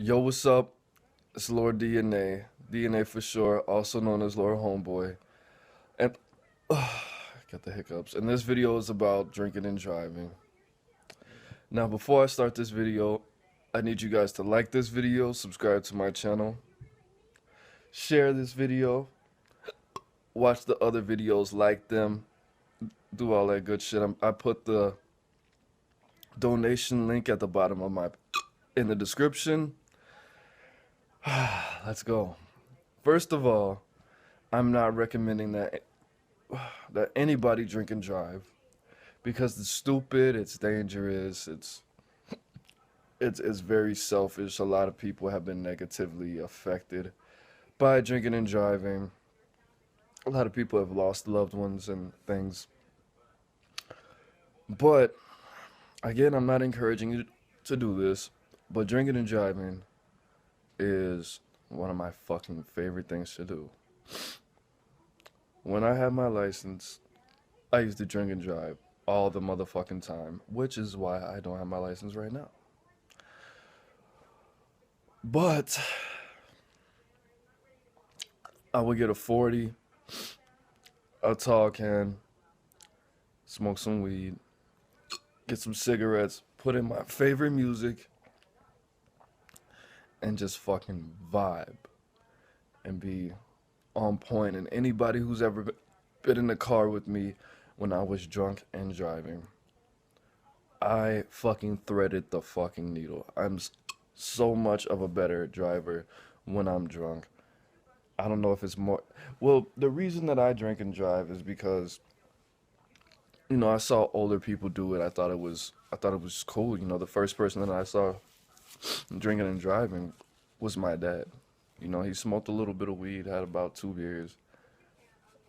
Yo, what's up? It's Lord DNA. DNA for sure, also known as Lord Homeboy. And got the hiccups. And this video is about drinking and driving. Now, before I start this video, I need you guys to like this video, subscribe to my channel, share this video, watch the other videos, like them, do all that good shit. I put the donation link at the bottom of my in the description. Let's go. First of all, I'm not recommending that anybody drink and drive because it's stupid, it's dangerous, it's very selfish. A lot of people have been negatively affected by drinking and driving. A lot of people have lost loved ones and things. But again, I'm not encouraging you to do this, but drinking and driving is one of my fucking favorite things to do. When I had my license, I used to drink and drive all the motherfucking time, which is why I don't have my license right now. But I would get a 40, a tall can, smoke some weed, get some cigarettes, put in my favorite music, and just fucking vibe and be on point. And anybody who's ever been in the car with me when I was drunk and driving, I fucking threaded the fucking needle. I'm so much of a better driver when I'm drunk. I don't know if it's more. Well, the reason that I drink and drive is because I saw older people do it. I thought it was cool. The first person that I saw drinking and driving was my dad. He smoked a little bit of weed, had about 2 beers,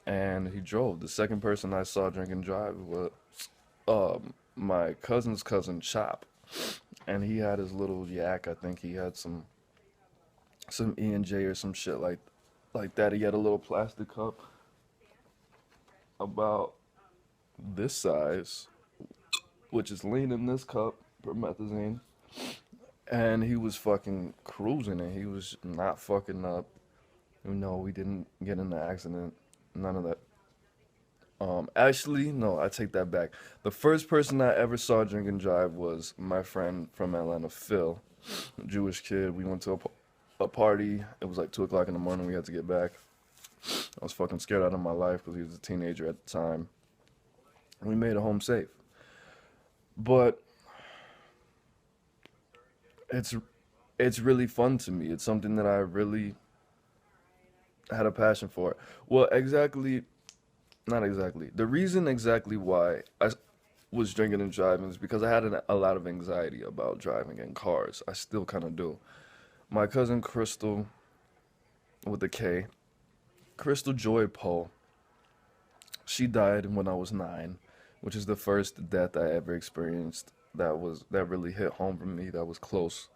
and he drove. The second person I saw drink and drive was my cousin's cousin Chop, and he had his little yak. I think he had some E&J or some shit like that. He had a little plastic cup about this size, which is lean in this cup, promethazine. And he was fucking cruising and he was not fucking up. We didn't get in the accident. None of that. Actually, no, I take that back. The first person I ever saw drink and drive was my friend from Atlanta, Phil, a Jewish kid. We went to a party. It was like 2 o'clock in the morning. We had to get back. I was fucking scared out of my life because he was a teenager at the time. And we made it home safe. But it's it's really fun to me. It's something that I really had a passion for. Well, exactly, not exactly. The reason exactly why was drinking and driving is because I had a lot of anxiety about driving in cars. I still kind of do. My cousin Crystal, with a K, Crystal Joy Poe, she died when I was 9, which is the first death I ever experienced that really hit home for me, that was close,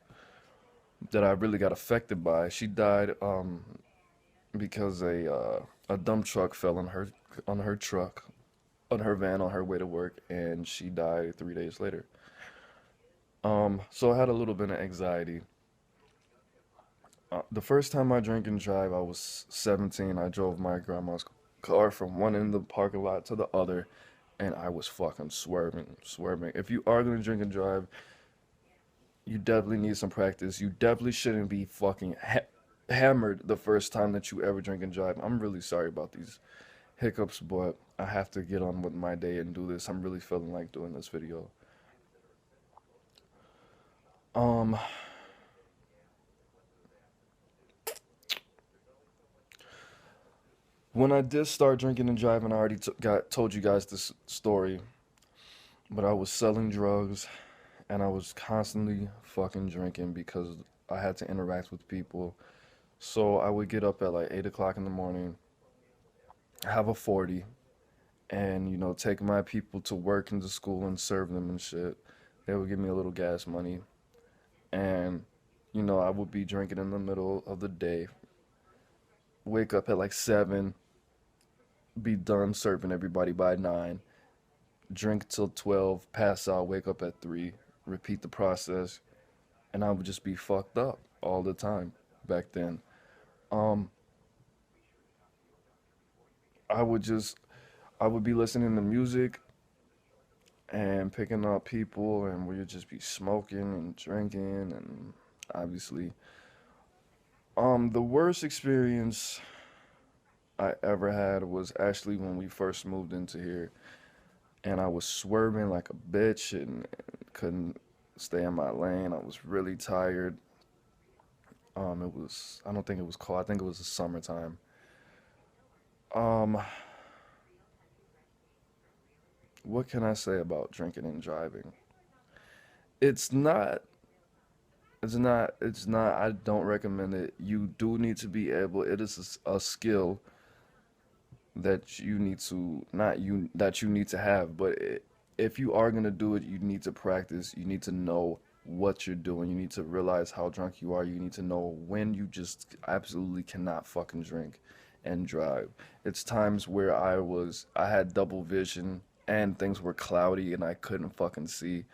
that I really got affected by. She died because a dump truck fell on her truck, on her van on her way to work, and she died 3 days later. So I had a little bit of anxiety. The first time I drank and drive, I was 17. I drove my grandma's car from one end of the parking lot to the other, and I was fucking swerving, swerving. If you are gonna drink and drive, you definitely need some practice. You definitely shouldn't be fucking hammered the first time that you ever drink and drive. I'm really sorry about these hiccups, but I have to get on with my day and do this. I'm really feeling like doing this video. Um, when I did start drinking and driving, I already got told you guys this story, but I was selling drugs and I was constantly fucking drinking because I had to interact with people. So I would get up at like 8 o'clock in the morning, have a 40, and take my people to work and to school and serve them and shit. They would give me a little gas money, and I would be drinking in the middle of the day, wake up at like 7, be done serving everybody by 9, drink till 12, pass out, wake up at 3, repeat the process, and I would just be fucked up. all the time back then. Um, I would just I would be listening to music and picking up people, and we would just be smoking and drinking, and obviously, the worst experience I ever had was actually when we first moved into here, and I was swerving like a bitch and couldn't stay in my lane. I was really tired. It was I don't think it was cold. I think it was the summertime. Um, what can I say about drinking and driving? It's not it's not I don't recommend it. You do need to be able, it is a skill that you need to not you that you need to have, but if you are going to do it, you need to practice. You need to know what you're doing. You need to realize how drunk you are. You need to know when you just absolutely cannot fucking drink and drive. It's times where I had double vision and things were cloudy and I couldn't fucking see,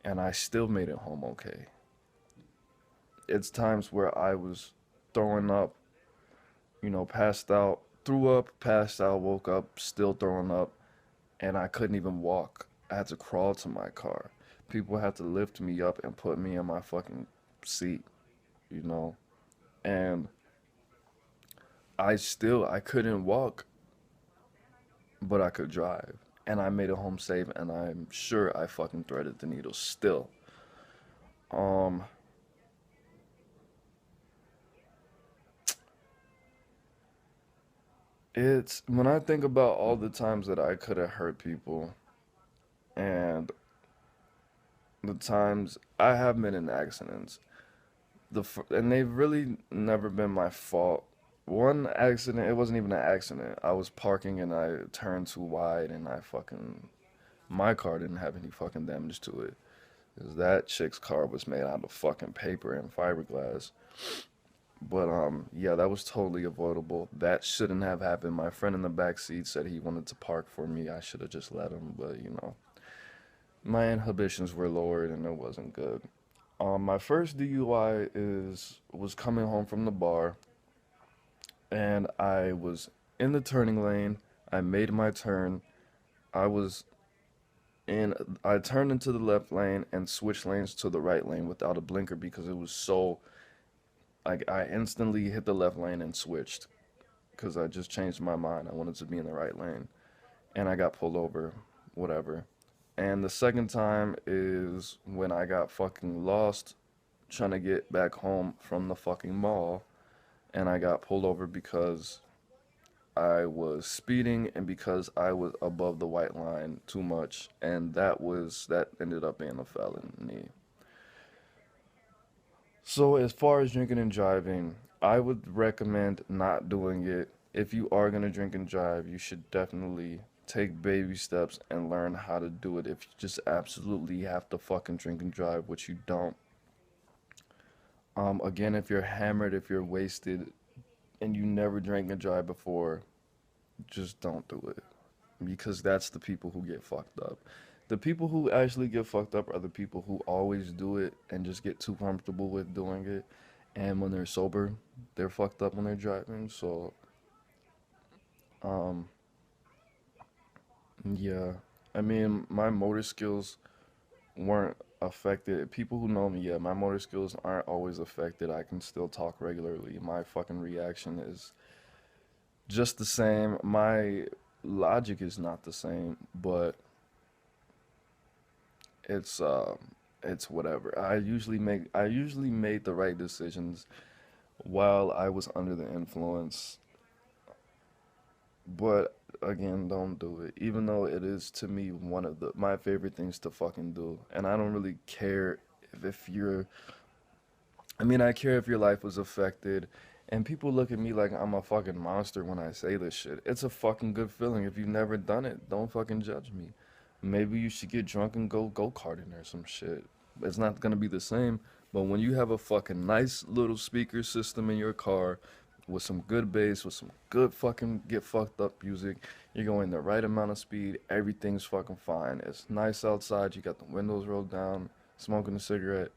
and I still made it home okay. It's times where I was throwing up, passed out, threw up, passed out, woke up, still throwing up, and I couldn't even walk. I had to crawl to my car. People had to lift me up and put me in my fucking seat, you know? And I couldn't walk, but I could drive. And I made it home safe, and I'm sure I fucking threaded the needle still. Um, it's when I think about all the times that I could have hurt people and the times I have been in accidents, and they've really never been my fault. One accident, it wasn't even an accident. I was parking and I turned too wide and my car didn't have any fucking damage to it. 'Cause that chick's car was made out of fucking paper and fiberglass. But yeah, that was totally avoidable. That shouldn't have happened. My friend in the back seat said he wanted to park for me. I should have just let him, but my inhibitions were lowered and it wasn't good. My first DUI was coming home from the bar, and I was in the turning lane. I made my turn. I was in. I turned into the left lane and switched lanes to the right lane without a blinker because it was so. Like I instantly hit the left lane and switched because I just changed my mind. I wanted to be in the right lane, and I got pulled over. Whatever. And the second time is when I got fucking lost trying to get back home from the fucking mall, and I got pulled over because I was speeding and because I was above the white line too much, and that ended up being a felony. So as far as drinking and driving, I would recommend not doing it. If you are gonna drink and drive, you should definitely take baby steps and learn how to do it. If you just absolutely have to fucking drink and drive, which you don't. Again, if you're hammered, if you're wasted, and you never drank and drive before, just don't do it. Because that's the people who get fucked up. The people who actually get fucked up are the people who always do it and just get too comfortable with doing it. And when they're sober, they're fucked up when they're driving. So, um, yeah. I mean, my motor skills weren't affected. People who know me, yeah, my motor skills aren't always affected. I can still talk regularly. My fucking reaction is just the same. My logic is not the same, but it's it's whatever. I usually made the right decisions while I was under the influence. But again, don't do it. Even though it is to me one of the my favorite things to fucking do. And I don't really care if you're I mean, I care if your life was affected. And people look at me like I'm a fucking monster when I say this shit. It's a fucking good feeling. If you've never done it, don't fucking judge me. Maybe you should get drunk and go karting or some shit. It's not gonna be the same, but when you have a fucking nice little speaker system in your car with some good bass, with some good fucking get fucked up music, you're going the right amount of speed, everything's fucking fine. It's nice outside, you got the windows rolled down, smoking a cigarette.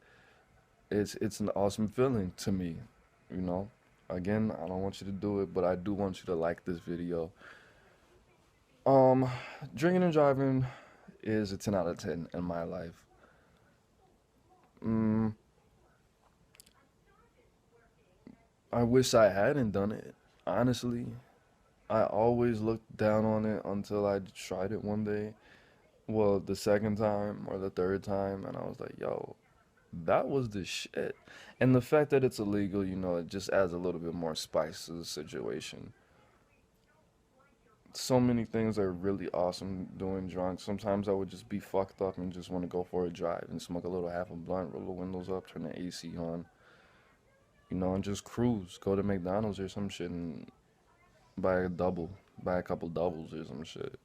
It's an awesome feeling to me, you know. Again, I don't want you to do it, but I do want you to like this video. Um, Drinking and driving is a 10 out of 10 in my life. Mm, I wish I hadn't done it. Honestly, I always looked down on it until I tried it one day. Well, the second time or the third time, and I was like, yo, that was the shit. And the fact that it's illegal, you know, it just adds a little bit more spice to the situation. So many things are really awesome doing drunk. Sometimes I would just be fucked up and just want to go for a drive and smoke a little half a blunt, roll the windows up, turn the AC on, you know, and just cruise. Go to McDonald's or some shit and buy a double, buy a couple doubles or some shit.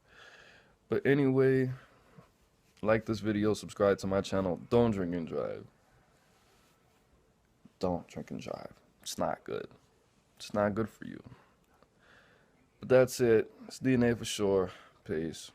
But anyway, like this video, subscribe to my channel. Don't drink and drive. Don't drink and drive. It's not good. It's not good for you. But that's it. It's DNA for sure. Peace.